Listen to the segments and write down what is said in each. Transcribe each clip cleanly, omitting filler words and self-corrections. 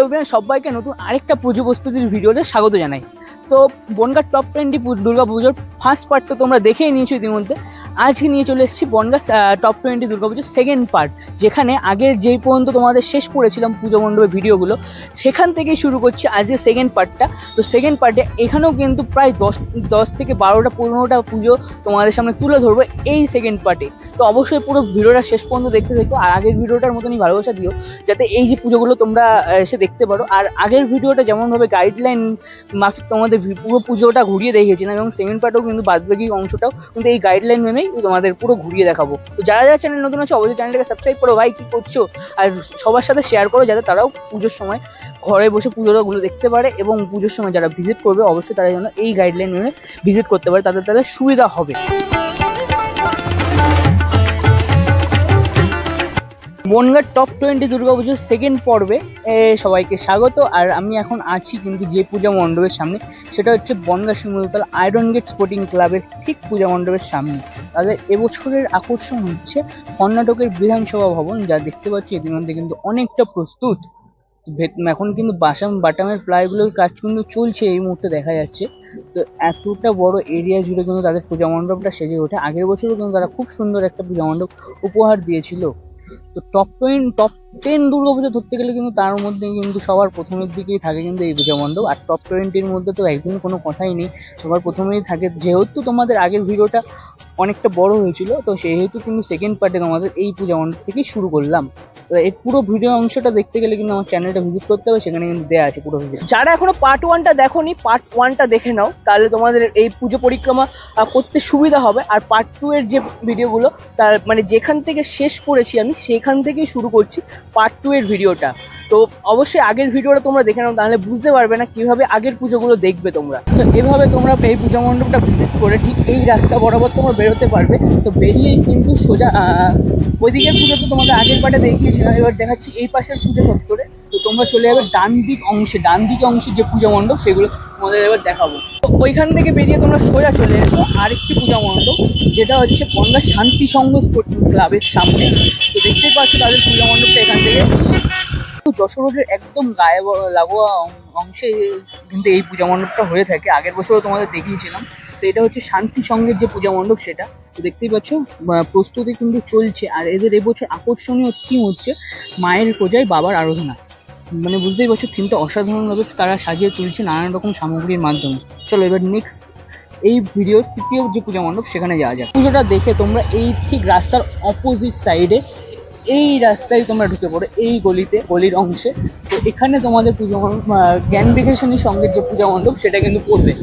Everyone, সবাইকে নতুন আরেকটা পুজো প্রস্তুতির ভিডিওতে স্বাগত জানাই। তো বনগাঁ টপ 20 দুর্গা পুজোর ফার্স্ট পার্ট তো তোমরা দেখেই নিয়েছো ইতিমধ্যে। আজকে নিয়ে চলে এসেছি বনগাঁ টপ 20 দুর্গা পুজোর সেকেন্ড পার্ট, যেখানে আগে যেই পর্যন্ত তোমাদের শেষ করেছিলাম পুজো মণ্ডপের ভিডিওগুলো, সেখান থেকেই শুরু করছি আজকে সেকেন্ড পার্টটা। তো সেকেন্ড পার্টে এখানেও কিন্তু প্রায় 10 থেকে 12টা 15টা পুজো তোমাদের সামনে তুলে ধরবো এই সেকেন্ড পার্টে। তো অবশ্যই পুরো ভিডিওটা শেষ পর্যন্ত দেখতে থাকো, আর আগের ভিডিওটার মতনই ভালোবাসা দিও, যাতে এই যে পুজোগুলো তোমরা এসে দেখতে পারো। আর আগের ভিডিওটা যেমনভাবে গাইডলাইন মাফিক তোমাদের পুরো পুজোটা ঘুরিয়ে দেখিয়েছিলাম, এবং সেকেন্ড পার্টেও কিন্তু বাদবাকি অংশটাও কিন্তু এই গাইডলাইন মেনেই তোমাদের পুরো ঘুরিয়ে দেখাবো। তো যারা যারা চ্যানেল নতুন আছে অবশ্যই চ্যানেলটাকে সাবস্ক্রাইব করো। ভাই কি করছো? আর সবার সাথে শেয়ার করো, যাতে তারাও পুজোর সময় ঘরে বসে পুজোগুলো দেখতে পারে, এবং পুজোর সময় যারা ভিজিট করবে অবশ্যই তারা যেন এই গাইডলাইন মেনে ভিজিট করতে পারে, তাদের সুবিধা হবে। বনগাঁ টপ 20 দুর্গাপুজোর সেকেন্ড পর্বে সবাইকে স্বাগত। আর আমি এখন আছি কিন্তু যে পূজা মণ্ডপের সামনে, সেটা হচ্ছে Bongaon Shimultala iron gate sporting ক্লাবের ঠিক পূজা মণ্ডপের সামনে। তাদের এবছরের আকর্ষণ হচ্ছে কর্ণাটকের বিধানসভা ভবন, যা দেখতে পাচ্ছি ইতিমধ্যে কিন্তু অনেকটা প্রস্তুত। এখন কিন্তু বাটামের প্লাইগুলোর কাজ কিন্তু চলছে, এই মুহূর্তে দেখা যাচ্ছে। তো এতটা বড় এরিয়া জুড়ে কিন্তু তাদের পূজা মণ্ডপটা সেজে ওঠে। আগের বছরও কিন্তু তারা খুব সুন্দর একটা পূজা মণ্ডপ উপহার দিয়েছিল। তো টপ 10 দুর্গাপুজো ধরতে গেলে কিন্তু তার মধ্যে কিন্তু সবার প্রথমের দিকেই থাকে কিন্তু এই পূজা মণ্ডপ। আর টপ 20-র মধ্যে তো একদমই কোনো কথাই নেই, সবার প্রথমেই থাকে। যেহেতু তোমাদের আগের ভিডিওটা অনেকটা বড় হয়েছিল, তো সেহেতু কিন্তু সেকেন্ড পার্টে তোমাদের এই পূজা মণ্ডপ থেকেই শুরু করলাম। তো এই পুরো ভিডিও অংশটা দেখতে গেলে কিন্তু আমার চ্যানেলটা ভিজিট করতে হবে, সেখানে কিন্তু দেওয়া আছে পুরো ভিডিও। যারা এখনো পার্ট 1টা দেখোনি, পার্ট 1টা দেখে নাও, তাহলে তোমাদের এই পুজো পরিক্রমা করতে সুবিধা হবে। আর পার্ট 2 এর যে ভিডিওগুলো, তার মানে যেখান থেকে শেষ করেছি আমি সেখান থেকেই শুরু করছি পার্ট 2 এর ভিডিওটা। তো অবশ্যই আগের ভিডিওটা তোমরা দেখে নাও, তাহলে বুঝতে পারবে না কিভাবে আগের পুজোগুলো দেখবে তোমরা। তো এভাবে তোমরা এই পূজা মণ্ডপটা ভিজিট করে ঠিক এই রাস্তা বরাবর তোমরা বেরোতে পারবে। তো বেরিয়েই কিন্তু সোজা ওইদিকের পুজো তো তোমাদের আগের পার্টে দেখিয়েছিলাম, এবার দেখাচ্ছি এই পাশের পুজো চত্বরে। তো তোমরা চলে যাবে ডান দিকে অংশের যে পূজা মণ্ডপ, সেগুলো তোমাদের এবার দেখাবো। তো ওইখান থেকে বেরিয়ে তোমরা সোজা চলে এসো আরেকটি পূজা মণ্ডপ, যেটা হচ্ছে বনগাঁ শান্তি সংঘ স্পোর্টিং ক্লাবের সামনে। তো দেখতেই পাচ্ছ তাদের পূজা মণ্ডপটা এখান থেকে যশোর রোডের একদম গায়ে লাগোয়া অংশে কিন্তু এই পূজা মণ্ডপটা হয়ে থাকে। আগের বছরও তোমাদের দেখিয়েছিলাম। তো এটা হচ্ছে শান্তি সংঘের যে পূজা মণ্ডপ, সেটা তো দেখতেই পাচ্ছ প্রস্তুতি কিন্তু চলছে। আর এদের এবছর আকর্ষণীয় থিম হচ্ছে মায়ের পূজায় বাবার আরাধনা। মানে বুঝতেই পারছো থিমটা অসাধারণভাবে তারা সাজিয়ে তুলছে নানান রকম সামগ্রীর মাধ্যমে। চলো এবার নেক্সট এই ভিডিওর তৃতীয় যে পূজা মণ্ডপ, সেখানে যাওয়া যাক। পুজোটা দেখে তোমরা এই ঠিক রাস্তার অপোজিট সাইডে এই রাস্তায় তোমরা ঢুকে পড়ো, এই গলির অংশে। তো এখানে তোমাদের পুজো জ্ঞান বিকাশনী সংঘের যে পূজা মণ্ডপ, সেটা কিন্তু পড়বে।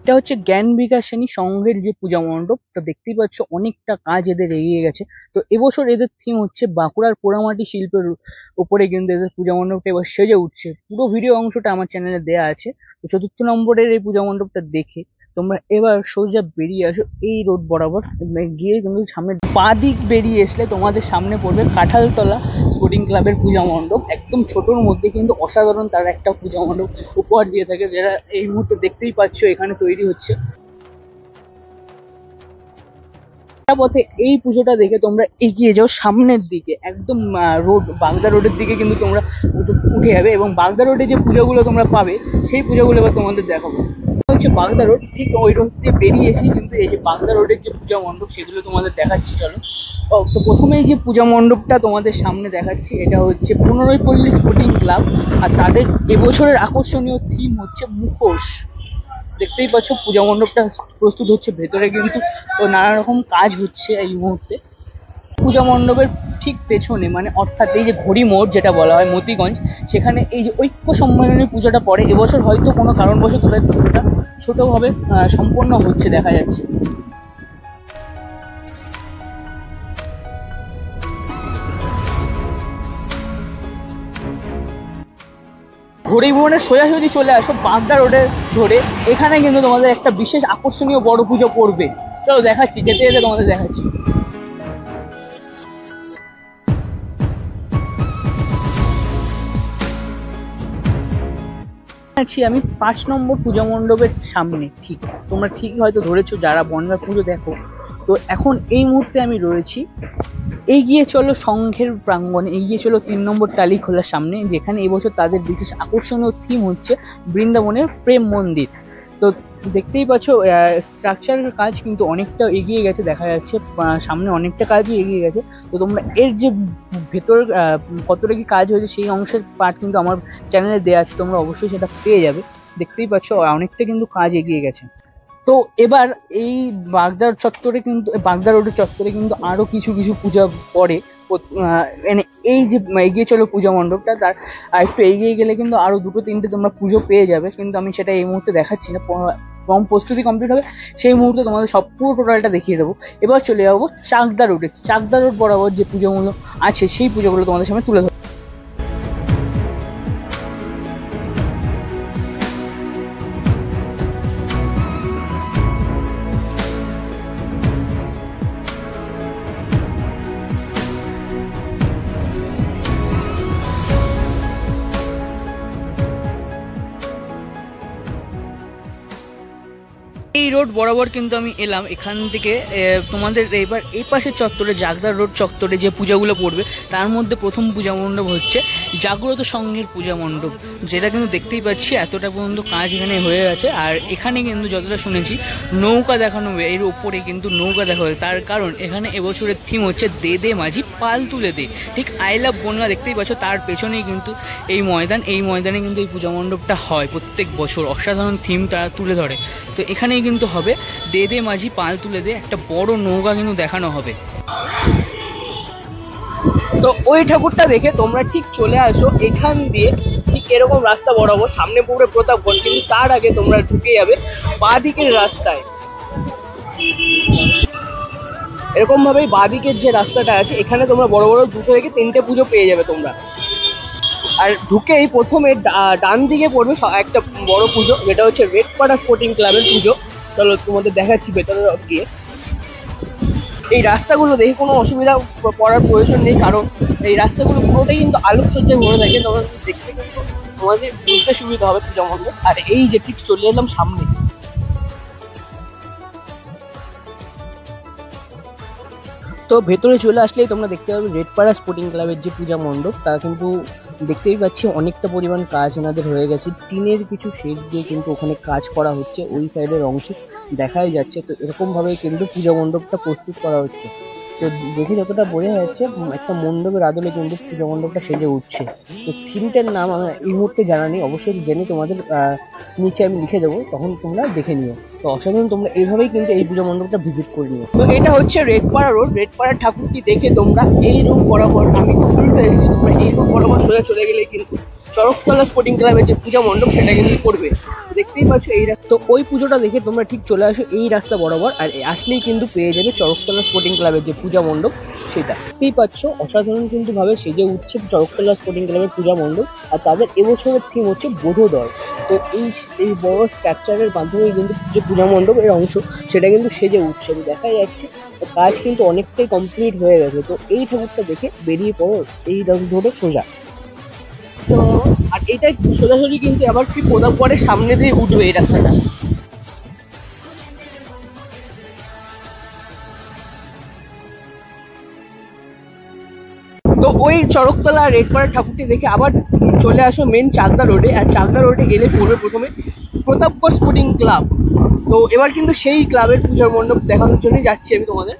এটা হচ্ছে জ্ঞান বিকাশনী সংঘের যে পূজা মণ্ডপ। তো দেখতেই পাচ্ছ অনেকটা কাজ এদের এগিয়ে গেছে। তো এবছর এদের থিম হচ্ছে বাঁকুড়ার পোড়ামাটি শিল্পের উপরে কিন্তু এদের পূজা মণ্ডপটা এবার সেজে উঠছে। পুরো ভিডিও অংশটা আমার চ্যানেলে দেওয়া আছে। তো 4র্থ নম্বরের এই পূজা মণ্ডপটা দেখে তোমরা এবার সোজা বেরিয়ে আসো এই রোড বরাবর, গিয়ে কিন্তু সামনে বাঁ দিক বেরিয়ে আসলে তোমাদের সামনে পড়বে কাঁঠালতলা স্পোর্টিং ক্লাবের পূজা মণ্ডপ। একদম ছোটোর মধ্যে কিন্তু অসাধারণ তারা একটা পূজা মণ্ডপ উপহার দিয়ে থাকে, যেটা এই মুহূর্তে দেখতেই পাচ্ছ এখানে তৈরি হচ্ছে। পথে এই পুজোটা দেখে তোমরা এগিয়ে যাও সামনের দিকে, একদম বাগদা রোডের দিকে কিন্তু তোমরা উঠে যাবে, এবং বাগদা রোডে যে পুজোগুলো তোমরা পাবে সেই পুজোগুলো এবার তোমাদের দেখাবো। হচ্ছে বাগদা রোড, ঠিক ওই রোড দিয়ে বেরিয়েছি কিন্তু এই যে বাগদা রোডের যে পূজা মণ্ডপ, সেগুলো তোমাদের দেখাচ্ছি। চলো। তো প্রথমেই যে পূজা মণ্ডপটা তোমাদের সামনে দেখাচ্ছি, এটা হচ্ছে 15 পল্লী স্পোর্টিং ক্লাব। আর তাদের এবছরের আকর্ষণীয় থিম হচ্ছে মুখোশ। দেখতেই পাচ্ছ পূজা মণ্ডপটা প্রস্তুত হচ্ছে, ভেতরে কিন্তু নানা রকম কাজ হচ্ছে এই মুহূর্তে। পূজা মণ্ডপের ঠিক পেছনে, মানে অর্থাৎ এই যে ঘড়ি মোড় যেটা বলা হয় মতিগঞ্জ, সেখানে এই যে ঐক্য সম্মেলনের পুজোটা পড়ে। এবছর হয়তো কোনো কারণবশত তাদের পুজোটা ছোটোভাবে সম্পন্ন হচ্ছে দেখা যাচ্ছে। ঘড়ি মোড়ের সোজাসুজি চলে আসো বাগদা রোডে ধরে, এখানে কিন্তু তোমাদের একটা বিশেষ আকর্ষণীয় বড় পুজো পড়বে। চলো দেখাচ্ছি, যেতে যেতে তোমাদের দেখাচ্ছি। আছি আমি 5 নম্বর পূজা মণ্ডপের সামনে। ঠিক তোমরা ঠিক হয়তো ধরেছো যারা বনগাঁ পুজো দেখো। তো এখন এই মুহূর্তে আমি রয়েছি এগিয়ে চলো সংঘের প্রাঙ্গণে, এগিয়ে চলো 3 নম্বর টালি খোলার সামনে, যেখানে এবছর তাদের বিশেষ আকর্ষণীয় থিম হচ্ছে বৃন্দাবনের প্রেম মন্দির। তো দেখতেই পাচ্ছ স্ট্রাকচারের কাজ কিন্তু অনেকটা এগিয়ে গেছে, দেখা যাচ্ছে সামনে অনেকটা কাজই এগিয়ে গেছে। তো তোমরা এর যে ভেতর কতটা কি কাজ হয়েছে সেই অংশের পার্ট কিন্তু আমার চ্যানেলে দেওয়া আছে, তোমরা অবশ্যই সেটা পেয়ে যাবে। দেখতেই পাচ্ছ অনেকটা কিন্তু কাজ এগিয়ে গেছে। তো এবার এই বাগদা চত্বরে কিন্তু, বাগদা রোডের চত্বরে কিন্তু আরো কিছু কিছু পূজা পড়ে। মানে এই যে এগিয়ে চলো পূজা মণ্ডপটা, তার আর একটু এগিয়ে গেলে কিন্তু আরো 2-3টে তোমরা পুজো পেয়ে যাবে, কিন্তু আমি সেটা এই মুহূর্তে দেখাচ্ছি না। প্রস্তুতি কমপ্লিট হবে সেই মুহূর্তে তোমাদের সব পুরো টোটালটা দেখিয়ে দেবো। এবার চলে যাবো চাকদা রোডে। চাকদা রোড বরাবর যে পুজোগুলো আছে সেই পুজোগুলো তোমাদের সামনে তুলে ধরবো। এই রোড বরাবর কিন্তু আমি এলাম, এখান থেকে তোমাদের এবার এই পাশের চত্বরে জাগদার রোড চত্বরে যে পূজাগুলো পড়বে তার মধ্যে প্রথম পূজা মণ্ডপ হচ্ছে জাগ্রত সংঘের পূজা মণ্ডপ, যেটা কিন্তু দেখতেই পাচ্ছি এতটা পর্যন্ত কাজ এখানে হয়ে গেছে। আর এখানে কিন্তু যতটা শুনেছি নৌকা দেখানো হবে, এর ওপরে কিন্তু নৌকা দেখা হবে, তার কারণ এখানে এবছরের থিম হচ্ছে দে দে মাঝি পাল তুলে দে। ঠিক আই লাভ বনগাঁ দেখতেই পাচ্ছ, তার পেছনেই কিন্তু এই ময়দান, এই ময়দানে কিন্তু এই পূজা মণ্ডপটা হয় প্রত্যেক বছর, অসাধারণ থিম তারা তুলে ধরে। তো এখানেই কিন্তু হবে দে দে মাঝি পাল তুলে দে, একটা বড় নৌকা কিন্তু দেখানো হবে। তো ওই ঠাকুরটা দেখে তোমরা ঠিক চলে আসো এখান দিয়ে, ঠিক এরকম রাস্তা বরাবর সামনে পড়বে প্রতাপগড়, কিন্তু তার আগে তোমরা ঢুকে যাবে বাঁদিকের রাস্তায়। এরকম ভাবেই বাঁদিকের যে রাস্তাটা আছে এখানে তোমরা বড় বড় 2 থেকে 3টে পুজো পেয়ে যাবে তোমরা। আর ঢুকেই প্রথমে ডান দিকে পড়বে একটা বড় পুজো, যেটা হচ্ছে রেডপাড়া স্পোর্টিং ক্লাবের পুজো। চলো তোমাদের দেখাচ্ছি ভেতরে গিয়ে। এই রাস্তাগুলো দেখে কোনো অসুবিধা পড়ার প্রয়োজন নেই, কারণ এই রাস্তাগুলো পুরোটাই কিন্তু আলোকসজ্জায় ভরে থাকে, তোমরা দেখতে কিন্তু তোমাদের বুঝতে সুবিধা হবে পূজা মণ্ডপ। আর এই যে ঠিক চলে এলাম সামনে, তো ভেতরে চলে আসলেই তোমরা দেখতে পাবে রেডপাড়া স্পোর্টিং ক্লাবের যে পূজা মণ্ডপ, তারা কিন্তু দেখতেই পাচ্ছি অনেকটা পরিমাণ কাজ ওনাদের হয়ে গেছে, টিনের কিছু শেড দিয়ে কিন্তু ওখানে কাজ করা হচ্ছে, ওই সাইডের অংশে দেখাই যাচ্ছে। তো এরকম ভাবে কিন্তু পূজা মণ্ডপটা প্রস্তুত করা হচ্ছে। তো দেখে যতটা বোঝা যাচ্ছে একটা মণ্ডপের আদলে কিন্তু পূজা মণ্ডপটা সেজে উঠছে। তো থিমটার নাম আমার এই মুহূর্তে জানা নেই, অবশ্যই জেনে তোমাদের নিচে আমি লিখে দেবো, তখন তোমরা দেখে নিও। তো অসাধারণ, তোমরা এইভাবেই কিন্তু এই পূজা মণ্ডপটা ভিজিট করে নিও। তো এটা হচ্ছে রেডপাড়া রোড, রেডপাড়ার ঠাকুরটি দেখে তোমরা এই রুট বরাবর, আমি উল্টো এসেছি, তোমরা এই রুট বরাবর সোজা চলে গেলে কিন্তু চরকতলা স্পোর্টিং ক্লাবের যে পূজা মণ্ডপ সেটা কিন্তু পড়বে। দেখতেই পাচ্ছ এই রাস্তা, তো ওই পুজোটা দেখে তোমরা ঠিক চলে আসো এই রাস্তা বরাবর, আর আসলেই কিন্তু পেয়ে যাবে চরকতলা স্পোর্টিং ক্লাবের যে পূজা মণ্ডপ সেটা। দেখতেই পাচ্ছ অসাধারণ কিন্তু ভাবে সেজে উঠছে চরকতলা স্পোর্টিং ক্লাবের পূজা মণ্ডপ, আর তাদের এবছরের থিম হচ্ছে বোধোদয়। তো এই বড় স্ট্রাকচারের মাধ্যমে কিন্তু যে পূজা মণ্ডপ এর অংশ সেটা কিন্তু সেজে উঠছে, দেখা যাচ্ছে কাজ কিন্তু অনেকটাই কমপ্লিট হয়ে গেছে। তো এই ঠাকুরটা দেখে বেরিয়ে পড়ো এই ধরে সোজা। তো আর এটা সোজাসুজি কিন্তু আবার কি প্রতাপগড়ের সামনে দিয়ে উঠবে এই রাস্তাটা। তো ওই চরকতলা রেডপাড়া ঠাকুরটি দেখে আবার চলে আসো মেন চাকদা রোডে, আর চাকদা রোডে এলে পড়বে প্রথমে প্রতাপগড় স্পোর্টিং ক্লাব। তো এবার কিন্তু সেই ক্লাবের পূজার মণ্ডপ দেখানোর জন্যই যাচ্ছি আমি তোমাদের।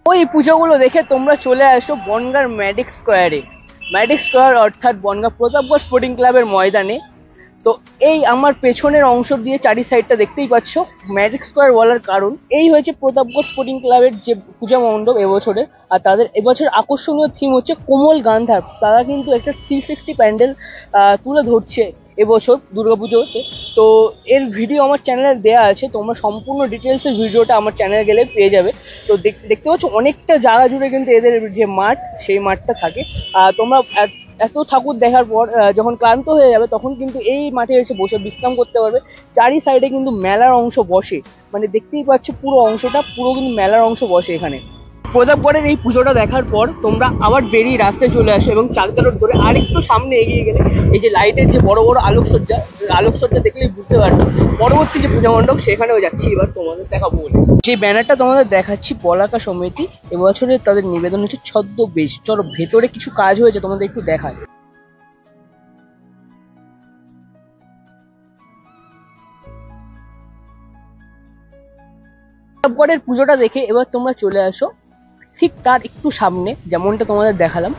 ওই পুজোগুলো দেখে তোমরা চলে আসো বনগাঁর ম্যাডিক স্কোয়ারে। ম্যাডিক স্কোয়ার অর্থাৎ বনগাঁ প্রতাপগড় স্পোর্টিং ক্লাবের ময়দানে। তো এই আমার পেছনের অংশ দিয়ে চারি সাইডটা দেখতেই পাচ্ছ, ম্যাজিক স্কোয়ার বলার কারণ এই হয়েছে প্রতাপগড় স্পোর্টিং ক্লাবের যে পূজা মণ্ডপ এবছরের, আর তাদের এবছর আকর্ষণীয় থিম হচ্ছে কোমল গান্ধার। তারা কিন্তু একটা 360 প্যান্ডেল তুলে ধরছে এবছর দুর্গাপুজোতে। তো এর ভিডিও আমার চ্যানেলে দেওয়া আছে, তোমরা সম্পূর্ণ ডিটেলসের ভিডিওটা আমার চ্যানেলে গেলে পেয়ে যাবে। তো দেখতে পাচ্ছ অনেকটা জায়গা জুড়ে কিন্তু এদের যে মাঠ সেই মাঠটা থাকে। তোমরা এত ঠাকুর দেখার পর যখন ক্লান্ত হয়ে যাবে তখন কিন্তু এই মাঠে এসে বসে বিশ্রাম করতে পারবে। চারি সাইডে কিন্তু মেলার অংশ বসে, মানে দেখতেই পাচ্ছ পুরো অংশটা পুরো কিন্তু মেলার অংশ বসে এখানে। প্রতাপগড়ের এই পুজোটা দেখার পর তোমরা আবার বেরিয়ে রাস্তায় চলে আসো এবং চাকদা রোড ধরে আরেকটু সামনে এগিয়ে গেলে এই যে লাইটের যে বড় বড় আলোকসজ্জা দেখলেই বুঝতে পারবে পরবর্তী যে পূজা মণ্ডপ সেখানেও যাচ্ছি এবার তোমাদের দেখাবো বলে। যে ব্যানারটা তোমাদের দেখাচ্ছি বলাকা সমিতি, এবছরে তাদের নিবেদন হচ্ছে ছদ্মবেশ। চলো ভেতরে কিছু কাজ হয়েছে তোমাদের একটু দেখায়। প্রতাপগড়ের পুজোটা দেখে এবার তোমরা চলে আসো ঠিক তার একটু সামনে, যেমনটা তোমাদের দেখালাম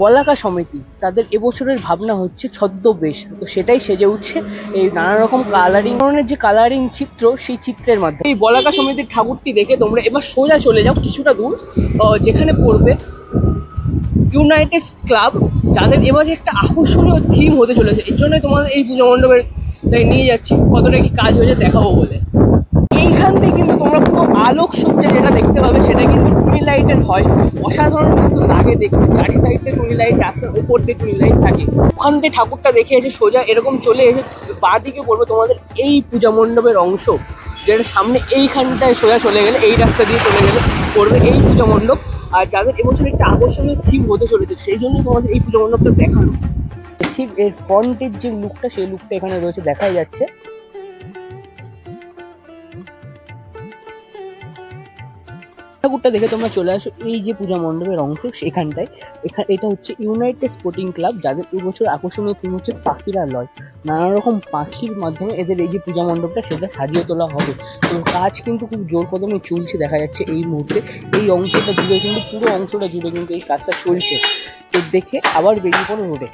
বলাকা সমিতি, তাদের এবছরের ভাবনা হচ্ছে ছদ্মবেশ। তো সেটাই সেজে উঠছে এই নানা রকম কালারিং ধরনের যে কালারিং চিত্র, সেই চিত্রের মাধ্যমে। এই বলাকা সমিতির ঠাকুরটি দেখে তোমরা এবার সোজা চলে যাও কিছুটা দূর, যেখানে পড়বে ইউনাইটেড ক্লাব, যাদের এবারে একটা আকর্ষণীয় থিম হতে চলেছে। এর জন্যই তোমাদের এই পূজা মণ্ডপের নিয়ে যাচ্ছি, কতটা কি কাজ হয়েছে দেখাবো বলে। এইখান থেকে কিন্তু তোমরা পুরো আলোকসজ্জা যেটা দেখতে পাবে সেটা কিন্তু টুনি লাইটের হয়, অসাধারণ কিন্তু লাগে দেখতে। চারি সাইডে টুনি লাইট, রাস্তার উপর দিয়ে টুনি লাইট থাকে। ওখান থেকে ঠাকুরটা দেখে এসে সোজা এরকম চলে এসে বাঁ দিকে পড়বে তোমাদের এই পূজা মণ্ডপের অংশ, যেটা সামনে এইখানটায় সোজা চলে গেলে, এই রাস্তা দিয়ে চলে গেলে পড়বে এই পূজা মণ্ডপ। আর যাদের এবছর একটা আকর্ষণীয় থিম হতে চলেছে সেই জন্য তোমাদের এই পূজা মণ্ডপটা দেখানো। ঠিক এর ফ্রন্টের যে লুকটা, সেই লুকটা এখানে রয়েছে, দেখাই যাচ্ছে। ঠাকুরটা দেখে তোমরা চলে আসো এই যে পূজা মণ্ডপের অংশ সেখানটায়। এটা হচ্ছে ইউনাইটেড স্পোর্টিং ক্লাব, যাদের এবছর আকর্ষণীয় থিম হচ্ছে পাখিরা লয়। নানা রকম পাখির মাধ্যমে এদের এই যে পূজা মণ্ডপটা সেটা সাজিয়ে তোলা হবে। তো কাজ কিন্তু খুব জোর কদমে চলছে দেখা যাচ্ছে এই মুহূর্তে। এই অংশটা জুড়ে কিন্তু পুরো অংশটা জুড়ে কিন্তু এই কাজটা চলছে। তো দেখে আবার বেরিয়ে পড়ো রোডে।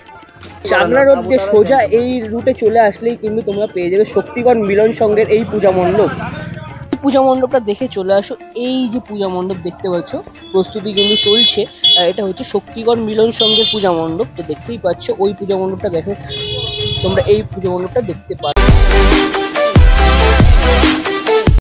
চাকদা রোড দিয়ে সোজা এই রুটে চলে আসলেই কিন্তু তোমরা পেয়ে যাবে শক্তিগড় মিলন সংঘের এই পূজা মণ্ডপ। পূজা মণ্ডপটা দেখে চলে আসো। এই যে পূজা মণ্ডপ দেখতে পাচ্ছ, প্রস্তুতি কিন্তু চলছে। এটা হচ্ছে শক্তিগড় মিলন সংঘের পূজা মণ্ডপ। তো দেখতেই পাচ্ছ ওই পূজা মণ্ডপটা দেখো তোমরা, এই পূজা মণ্ডপটা দেখতে পাচ্ছ।